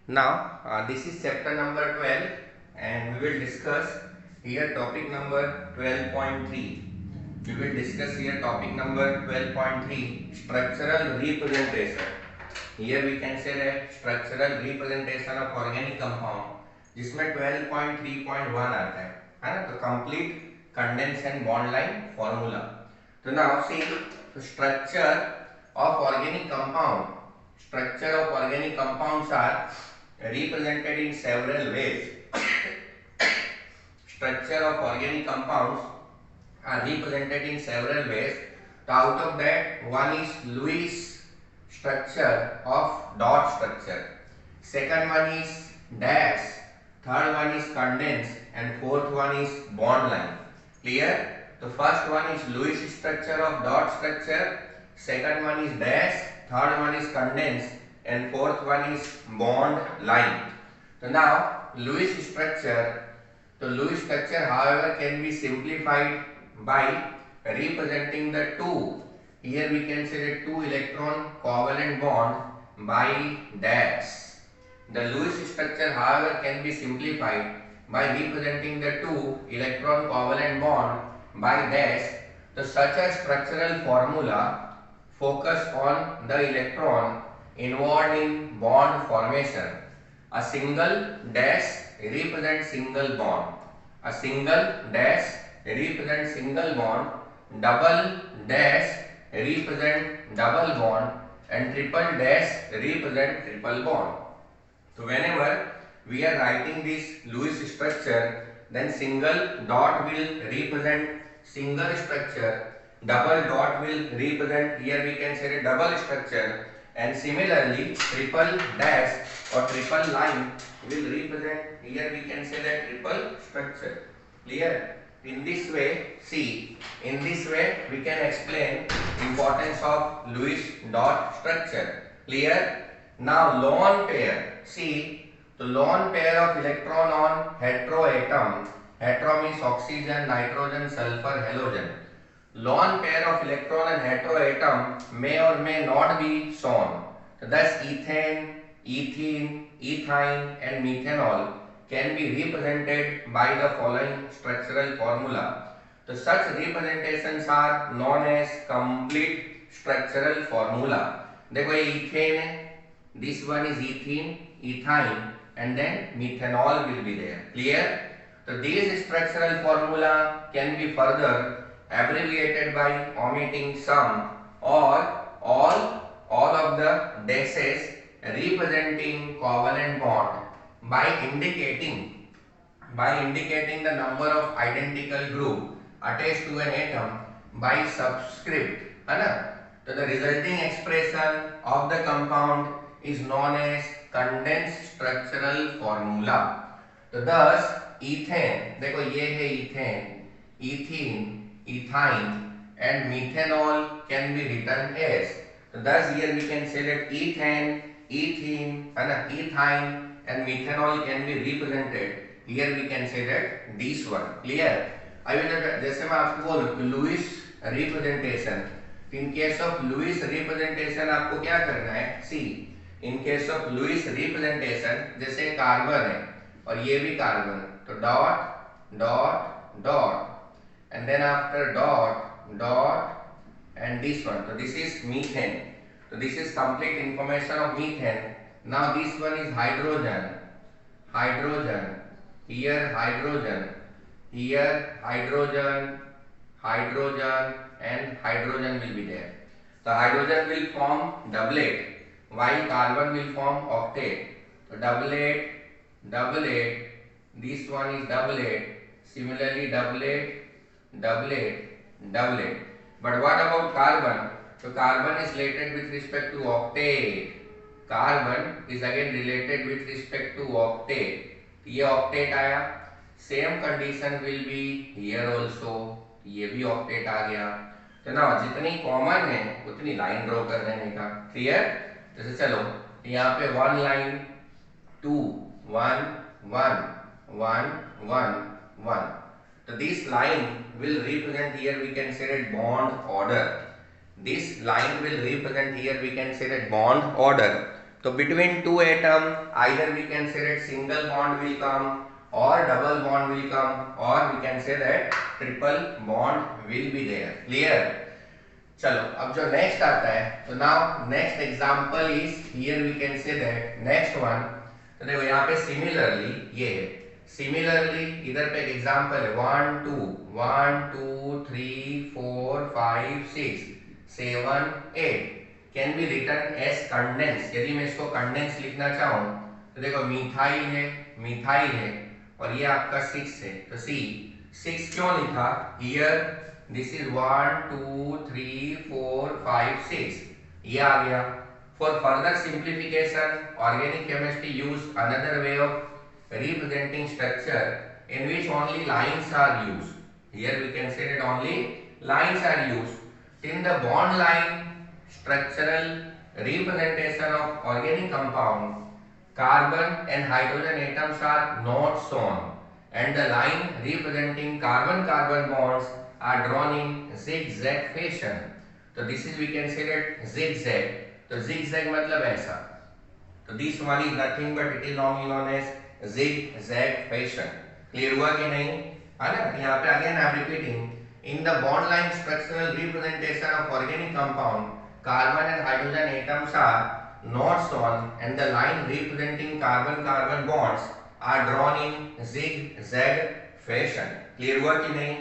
Now, this is chapter number 12 and we will discuss here topic number 12.3. We will discuss here topic number 12.3 structural representation. Here we can say that structural representation of organic compound जिसमें 12.3.1 आता है ना, तो complete condense and bond line formula. So now see the structure of organic compound. Structure of organic compounds are represented in several ways. Structure of organic compounds are represented in several ways. So out of that, one is Lewis structure of dot structure. Second one is dash. Third one is condense, and fourth one is bond line. Clear? The first one is Lewis structure of dot structure. Second one is dash. Third one is condense, and fourth one is bond line. So now Lewis structure. So Lewis structure, however, can be simplified by representing the two. Here we can say the two electron covalent bond by dash. The Lewis structure, however, can be simplified by representing the two electron covalent bond by dash. So such a structural formula focus on the electron involved in bond formation. A single dash represents single bond. A single dash represents single bond. Double dash represent double bond, and triple dash represent triple bond. So whenever we are writing this Lewis structure, then single dot will represent single structure, double dot will represent, here we can say a double structure, and similarly triple dash or triple line will represent, here we can say that triple structure. Clear? In this way, see, in this way we can explain importance of Lewis dot structure. Clear? Now lone pair, see, the lone pair of electron on heteroatom, hetero means oxygen, nitrogen, sulfur, halogen. Lone pair of electron and heteroatom may or may not be shown. So thus ethane, ethene, ethyne and methanol can be represented by the following structural formula. So such representations are known as complete structural formula. देखो ये ethane है, this one is ethene, ethyne, and then methanol will be there. Clear? So these structural formula can be further abbreviated by omitting some or all of the dashes representing covalent bond by indicating the number of identical group attached to an atom by subscript, है ना? So the resulting expression of the compound is known as condensed structural formula. तो thus ethane, देखो ये है ethane, ethene, ethyne and methanol can be written as. So thus here we can say that ethane, ethene, ethyne and methanol can be represented. Here we can say that this one. Clear? अभी जैसे मैं आपको बोलूं Lewis representation, in case of Lewis representation आपको क्या करना है? See, in case of Lewis representation, जैसे कार्बन है और ये भी कार्बन, तो dot dot dot and then after dot dot and this one, तो this is methane. So this is complete information of methane. Now this one is hydrogen, hydrogen, here hydrogen, here hydrogen, hydrogen and hydrogen will be there. So hydrogen will form doublet while carbon will form octet. So doublet, doublet, this one is doublet, similarly doublet, doublet, doublet. But what about carbon? So carbon is related with respect to octet. Carbon is again related with respect to octet. ये octet आया. Same condition will be here also. ये भी octet आ गया. तो ना जितनी common है उतनी लाइन ड्रॉ कर देने का. क्लियर? जैसे चलो यहाँ पे one line, two, one, one, one, one, one. So this line will represent, here we can say that bond order. This line will represent, here we can say that bond order. तो between two atom either we can say that single bond will come or double bond will come, or we can say that triple bond will be there. Clear? चलो अब जो next आता है, तो now next example is here we can say that next one. तो देखो यहाँ पे सिमिलरली ये है, सिमिलरली इधर पे एक एग्जांपल है 1 2 3 4 5 6 7 8 can be written as condense. यदि मैं इसको कंडेंस लिखना चाहूँ तो देखो मिथाइल है और ये आपका 6 है, तो सी 6 क्यों लिखा हियर, दिस इज 1 2 3 4 5 6 ये आ गया। For further simplification organic chemistry use another way of representing structure in which only lines are use. Here we can say that only lines are use in the bond line structural representation of organic compound. Carbon and hydrogen atoms are not shown, and the line representing carbon-carbon bonds are drawn in zigzag fashion. So this is we can say that zigzag. तो zigzag मतलब ऐसा. तो this one is nothing but it is normally known as zigzag fashion. Clear हुआ कि नहीं? है ना? यहाँ पे again I am repeating. In the bond line structural representation of organic compound, carbon and hydrogen atoms are not shown, and the line representing carbon-carbon bonds are drawn in zigzag fashion. Clear हुआ कि नहीं?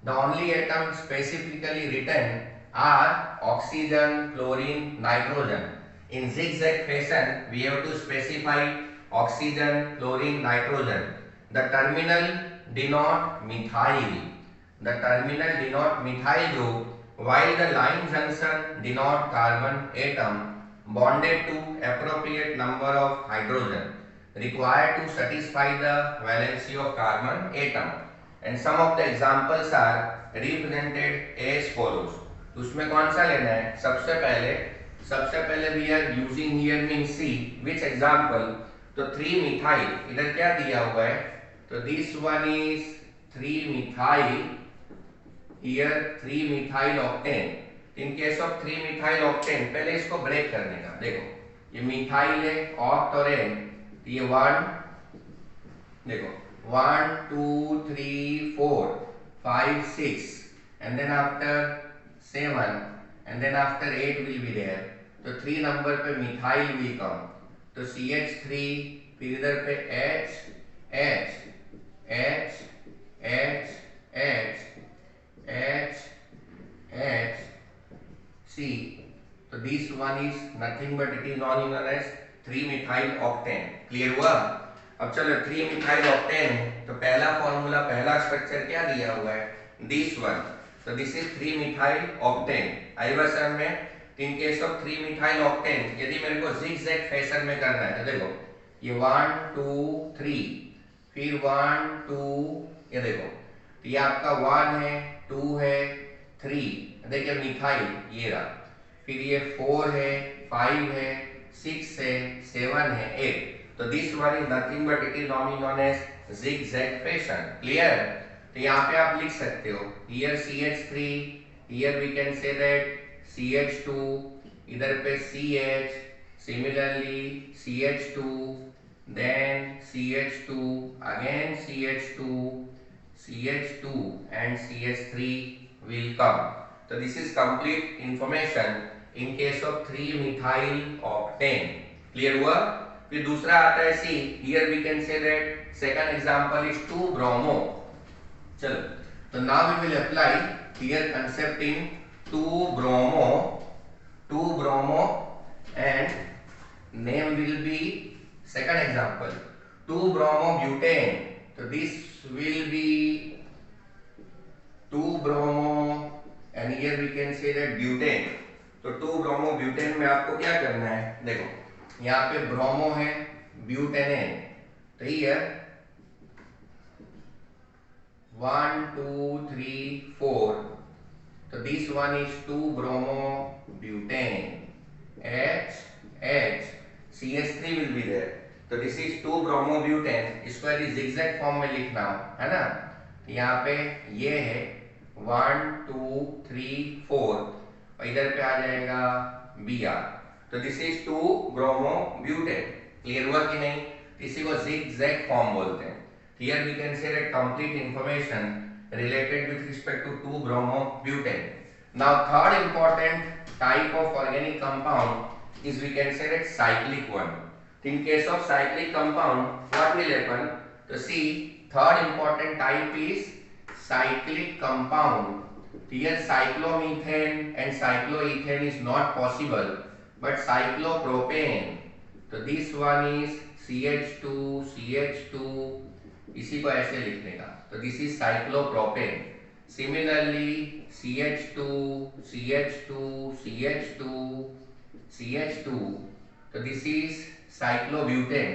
The only atom specifically written are oxygen, chlorine, nitrogen. In zigzag fashion, we have to specify oxygen, chlorine, nitrogen. The terminal denote methyl. The terminal denote methyl group, while the line junction denote carbon atom bonded to appropriate number of hydrogen required to satisfy the valency of carbon atom. And some of the examples are represented as follows. उसमें कौन सा लेना है? सबसे पहले we are using here means C. Which example? तो 3 methyl इधर क्या दिया हुआ है? तो this one is 3 methyl. Here 3 methyl octane. In case of 3 methyl octane, पहले इसको ब्रेक करने का, देखो ये मिथाइल है, ऑक्ट और एन, ये 1 देखो 1 2 3 4 5 6 and then after 7 and then after 8 will be there. तो 3 नंबर पे मिथाइल will come, तो CH3, फिर इधर पे H H H H H H H C. So this one is nothing but it is known as 3 methyl octane. Clear हुआ? अब चलो 3 methyl octane है, तो पहला फॉर्मूला, पहला स्ट्रक्चर क्या दिया हुआ है? This one. So this is 3 methyl octane. आई बात समझ में? In case of 3 methyl octane, यदि मेरे को zigzag फैशन में करना है, तो देखो ये 1 2 3, फिर 1 2, ये देखो तो ये आपका 1 है, 2 है, 3, देखिए मिथाइल ये रहा, फिर ये 4 है, 5 है, 6 है, 7 है, 8. तो this one is nothing but it is normally known as zigzag fashion. Clear? तो यहाँ पे आप लिख सकते हो here CH3, here we can say that CH2, इधर पे CH, similarly CH2, then CH2, again CH2, CH2 and CH3 will come. So this is complete information in case of 3 methyl octane. Clear हुआ? फिर दूसरा आता है C. Here we can say that second example is 2 bromo. चलो, तो now we will apply here concept in 2 bromo and name will be second example 2 bromo butane. So this will be 2 bromo and here we can say that butane. तो 2 bromo butane में आपको क्या करना है? देखो यहाँ पे ब्रोमो है, ब्यूटेनेन, तो ये 1 2 3 4, तो this one is 2 bromo butane, H H, CH3 will be there. तो दिस इज 2 bromo butane. इसको यदि zigzag फॉर्म में लिखना हो, है ना, यहाँ पे ये है 1 2 3 4 और इधर पे आ जाएगा Br. तो दिस इज 2-bromobutane। क्लियर हुआ कि नहीं? इसी को zigzag फॉर्म बोलते हैं। Here we can say that complete information related with respect to 2-bromobutane. Now third important type of organic compound is we can say that cyclic one. In case of cyclic compound, what will happen? To see, third important type is cyclic compound. Here cyclomethane and cycloethane is not possible, but cyclopropane. So this one is CH2 इसी को ऐसे लिखने का, तो this is cyclopropane. Similarly CH2 CH2 CH2 CH2, तो this is cyclobutane.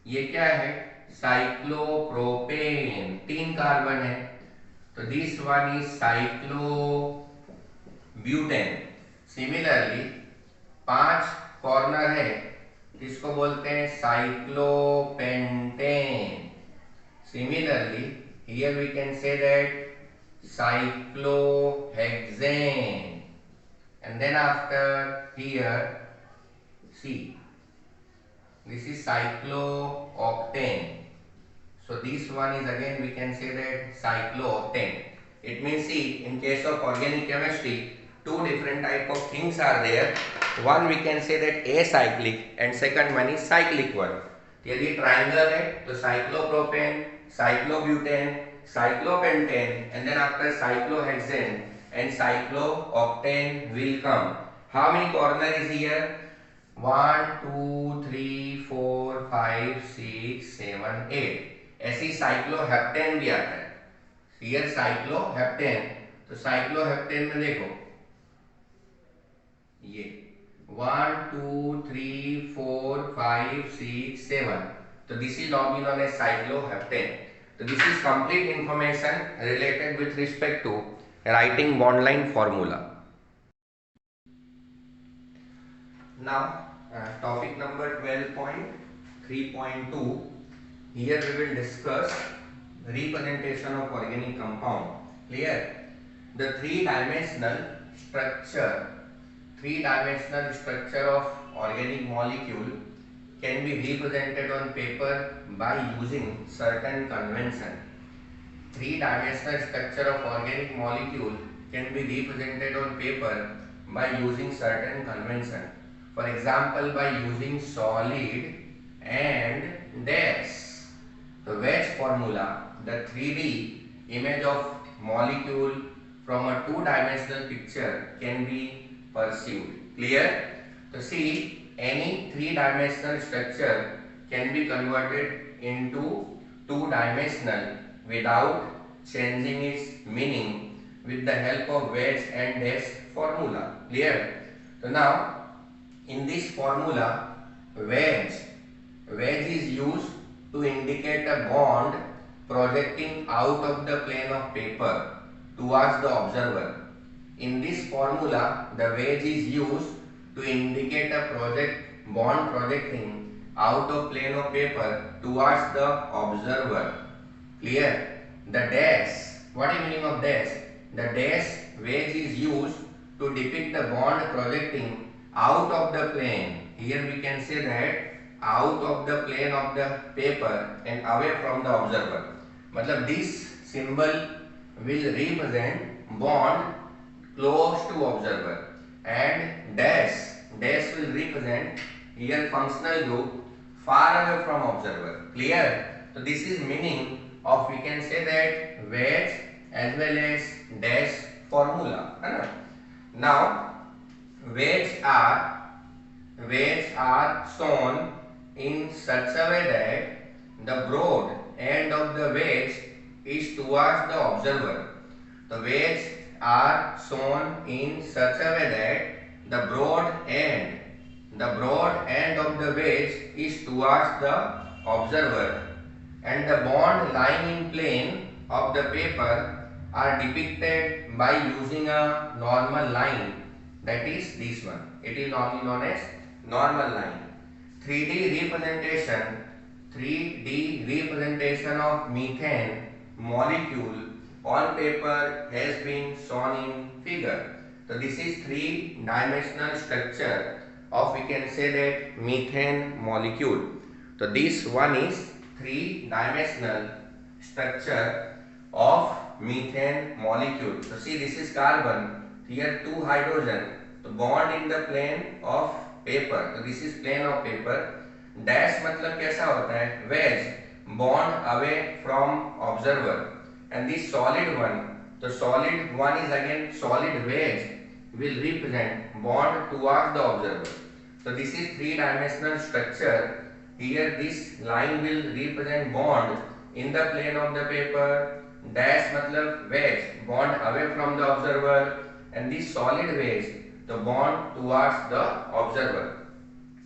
ये क्या है? साइक्लोप्रोपेन, 3 कार्बन है, तो this one is cyclobutane. Similarly 5 corner है, इसको बोलते हैं cyclopentane. Similarly, here we can say that cyclohexane, and then after here, see, this is cyclooctane. So this one is again we can say that cyclooctane. It means, see, in case of organic chemistry, 2 different type of things are there. One we can say that acyclic and second one is cyclic one. यदि triangle है तो cyclopropane, cyclobutane, cyclopentane, and then after cyclohexane and cyclooctane will come. How many corner is here? 1 2 3 4 5 6 7 8. ऐसी cycloheptane भी आता है। Here cycloheptane, तो cycloheptane में देखो ये 1 2 3 4 5 6 7, so this is now known as cycloheptane. So this is complete information related with respect to writing bond line formula. Now topic number 12.3.2, here we will discuss representation of organic compound. Clear? The three-dimensional structure of organic molecule can be represented on paper by using certain convention. Three-dimensional structure of organic molecule can be represented on paper by using certain convention. For example, by using solid and dash. The Wedge formula, the 3D image of molecule from a two-dimensional picture can be perceived. Clear? So see, any three-dimensional structure can be converted into two-dimensional without changing its meaning with the help of wedge and dash formula. Clear? So now, in this formula, wedge is used to indicate a bond projecting out of the plane of paper towards the observer. In this formula, the wedge is used to indicate a bond projecting out of plane of paper towards the observer. Clear? The dash, what is the meaning of dash? The dash wedge is used to depict the bond projecting out of the plane. Here we can say that out of the plane of the paper and away from the observer. मतलब this symbol will represent bond close to observer, and dash will represent here functional group far away from observer. Clear? So this is meaning of, we can say that, wedge as well as dash formula. Now wedge are shown in such a way that the broad end of the wedge is towards the observer. The wedge are shown in such a way that the broad end of the wedge is towards the observer, and the bond lying in plane of the paper are depicted by using a normal line, that is this one. It is normally known as normal line. 3D representation of methane molecule on paper has been shown in figure. So this is three-dimensional structure of, we can say that, methane molecule. So this one is three-dimensional structure of methane molecule. So see, this is carbon, here two hydrogen, तो bond in the plane of paper, तो this is plane of paper. Dash मतलब कैसा होता है, wedge, bond away from observer. And this solid one, the solid one is again solid wedge, will represent bond towards the observer. So this is three-dimensional structure. Here this line will represent bond in the plane of the paper. Dash मतलब wedge, bond away from the observer. And this solid wedge, the bond towards the observer.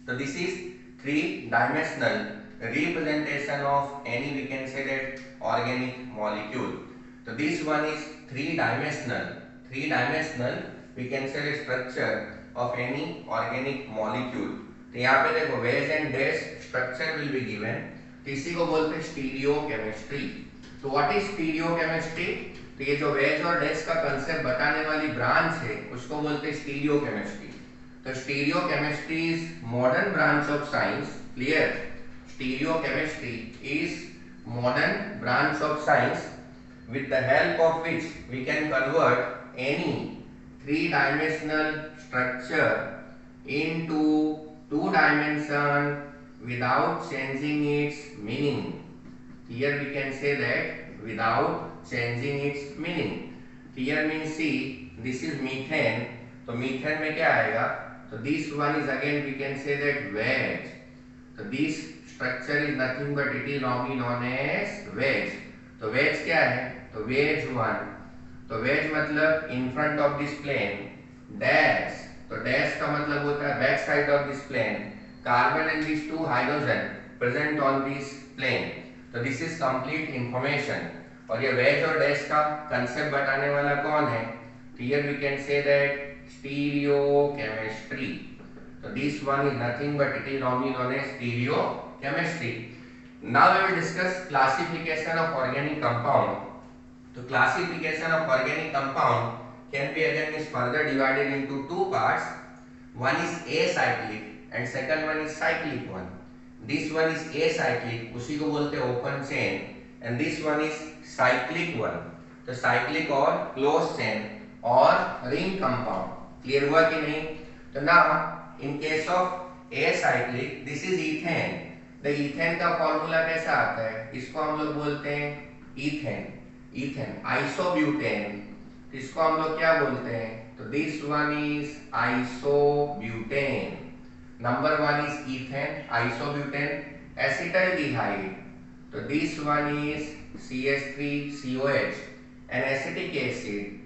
So this is three-dimensional representation of any, we can say that, organic molecule. So this one is three-dimensional. Three-dimensional, we can say the structure of any organic molecule. तो यहाँ पे देखो wedge and dash structure will be given. तो इसी को बोलते हैं stereochemistry. तो व्हाट इज स्टीरियोकेमिस्ट्री? तो ये जो वेज और डैश का कंसेप्ट बताने वाली ब्रांच है उसको बोलते हैं स्टीरियोकेमिस्ट्री. तो stereochemistry is modern branch of science. Clear? Stereochemistry is modern branch of science with the help of which we can convert any three-dimensional structure into two dimension without changing its meaning. Here we can say that without changing its meaning. Here means, see, this is methane. तो methane में क्या आएगा? तो this one is again, we can say that wedge. So this structure is nothing but it is normally known as wedge. तो wedge क्या है? तो wedge one. तो wedge मतलब in front of this plane. Dash, तो dash का मतलब होता है back side of this plane. Carbon and these two hydrogen present on this plane. तो this is complete information. और ये wedge और dash का concept बताने वाला कौन है? Here we can say that stereochemistry. So this one is nothing but it is normally known as stereochemistry. Now we will discuss classification of organic compound. So classification of organic compound can be again is further divided into two parts. One is acyclic and second one is cyclic one. This one is acyclic, उसी को बोलते हैं open chain, and this one is cyclic one. तो cyclic और closed chain और ring compound. Clear हुआ कि नहीं? तो now in case of acyclic, this is ethane. The ethane का फॉर्मूला कैसा आता है? इसको हम लोग बोलते हैं ethane. ethane, isobutane. इसको हम लोग क्या बोलते हैं? तो this one is isobutane. Number one is ethane, isobutane, acetaldehyde. So this one is CH3COH, and acetic acid.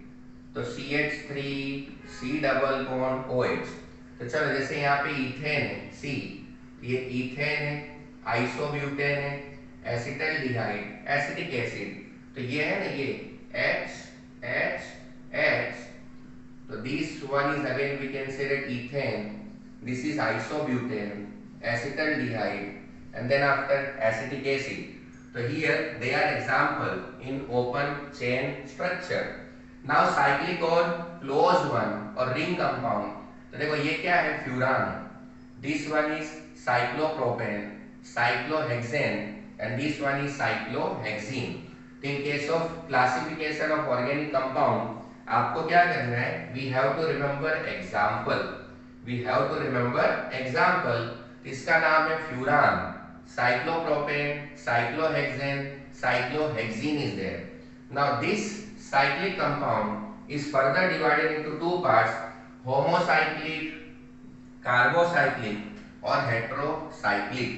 तो CH3C double bond OH. तो चलो जैसे यहाँ पे इथेन है, C, ये इथेन है, आइसोब्यूटेन है, एसिटल्डिहाइड, एसिटिक एसिड. तो ये है ना, ये H. तो this one is again we can say that ethane. This is isobutane, acetaldehyde, and then after acetic acid. So here they are example in open chain structure. Now cyclic और closed one और ring compound. तो देखो ये क्या है? Furan है. This one is cyclopropane, cyclohexane, and this one is cyclohexene. In case of classification of organic compound, आपको क्या करना है? We have to remember example. इसका नाम है furan, cyclopropane, cyclohexane, cyclohexene is there. Now this cyclic compound is further divided into two parts: homocyclic, carbocyclic और heterocyclic.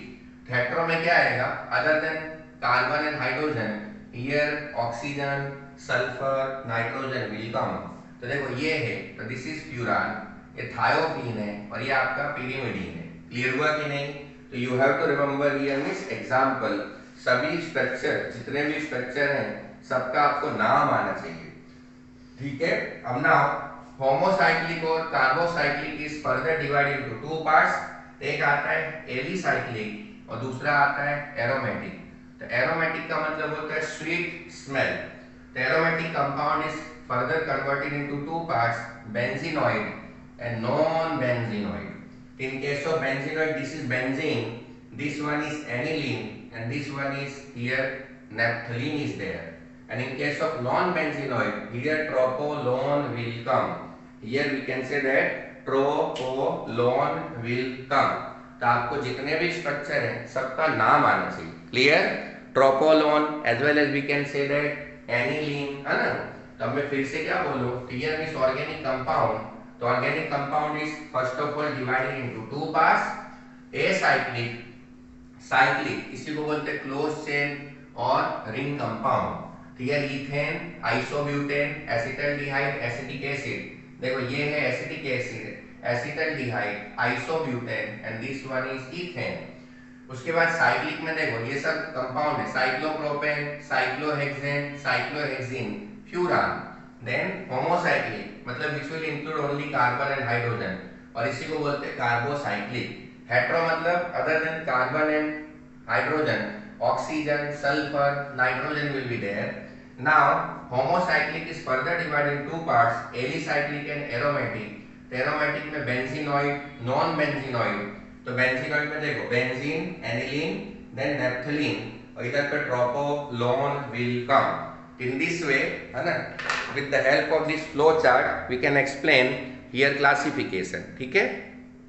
Hetero में क्या आएगा? Other than carbon and hydrogen, here oxygen, sulphur, nitrogen will come. तो देखो ये है, तो this is furan, ये थायोपीन है और ये आपका पिरिमिडीन है. क्लियर हुआ कि नहीं? तो you have to remember here means example. सभी स्ट्रक्चर, जितने भी स्ट्रक्चर हैं, सबका आपको नाम आना चाहिए. ठीक है? अब ना होमोसाइक्लिक और carbocyclic is further divided into two parts. एक आता है एलिसाइक्लिक और दूसरा आता है एरोमेटिक. तो एरोमेटिक का मतलब होता है स्वीट स्मेल. तो aromatic compound is further converted into two parts, benzenoid and non benzenoid. In case of benzenoid, this is benzene, this one is aniline, and this one is here naphthalene is there. And in case of non-benzenoid, here tropolone will come. Here we can say that tropolone will come. तो आपको जितने भी structure हैं सबका नाम आना चाहिए. Clear? Tropolone as well as we can say that aniline, है ना. तो अब मैं फिर से क्या बोलूं, टीयर मींस ऑर्गेनिक कंपाउंड. तो organic compound is first of all divided into two parts. Acyclic इसी को बोलते हैं क्लोज चेन और ring compound. Tier ethane, isobutane, acetaldehyde, acetic acid. देखो ये है acetic acid, acetaldehyde, isobutane and this one is ethane. उसके बाद साइक्लिक में देखो ये सब कंपाउंड है, cyclopropane, cyclohexane, cyclohexene, furan. Then homocyclic मतलब which will include only carbon and hydrogen, और इसी को बोलते हैं कार्बोसाइक्लिक. हेट्रो मतलब other than carbon and hydrogen, oxygen, sulphur, nitrogen will be there. Now homocyclic is further divided in two parts, alicyclic and aromatic. Aromatic में benzenoid, non benzenoid. तो benzenoid में देखो बेंजीन, एनिलीन, देन नैप्थलीन, और इधर पे tropolone will come. In this way, है ना, with the help of this flow chart we can explain here classification. ठीक है.